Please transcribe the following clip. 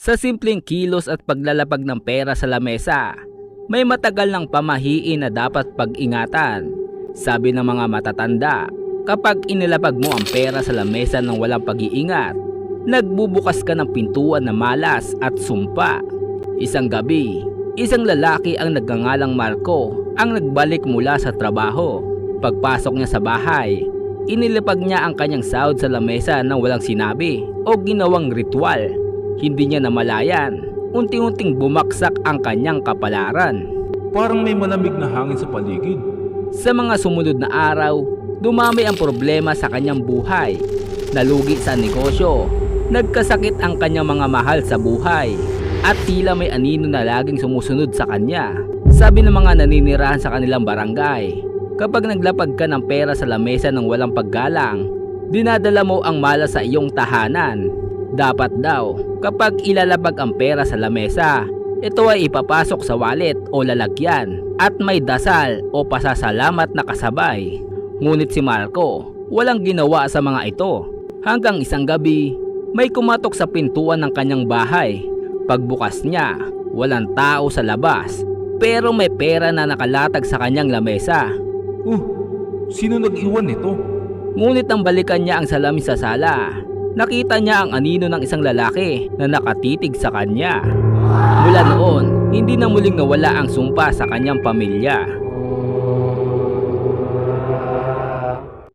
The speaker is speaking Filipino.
Sa simpleng kilos at paglalapag ng pera sa lamesa, may matagal ng pamahiin na dapat pag-ingatan. Sabi ng mga matatanda, kapag inilapag mo ang pera sa lamesa ng walang pag-iingat, nagbubukas ka ng pintuan na malas at sumpa. Isang gabi, isang lalaki ang nagngangalang Marco ang nagbalik mula sa trabaho. Pagpasok niya sa bahay, inilapag niya ang kanyang sahod sa lamesa nang walang sinabi o ginawang ritual. Hindi niya namalayan, unti-unting bumaksak ang kanyang kapalaran. Parang may malamig na hangin sa paligid. Sa mga sumunod na araw, dumami ang problema sa kanyang buhay. Nalugi sa negosyo, nagkasakit ang kanyang mga mahal sa buhay, at tila may anino na laging sumusunod sa kanya. Sabi ng mga naninirahan sa kanilang barangay, kapag naglapag ka ng pera sa lamesa ng walang paggalang, dinadala mo ang malas sa iyong tahanan. Dapat daw, kapag ilalapag ang pera sa lamesa, ito ay ipapasok sa wallet o lalagyan at may dasal o pasasalamat na kasabay. Ngunit si Marco, walang ginawa sa mga ito. Hanggang isang gabi, may kumatok sa pintuan ng kanyang bahay. Pagbukas niya, walang tao sa labas, pero may pera na nakalatag sa kanyang lamesa. Sino nag-iwan nito? Ngunit ang balikan niya ang salamin sa sala, nakita niya ang anino ng isang lalaki na nakatitig sa kanya. Mula noon, hindi na muling nawala ang sumpa sa kanyang pamilya.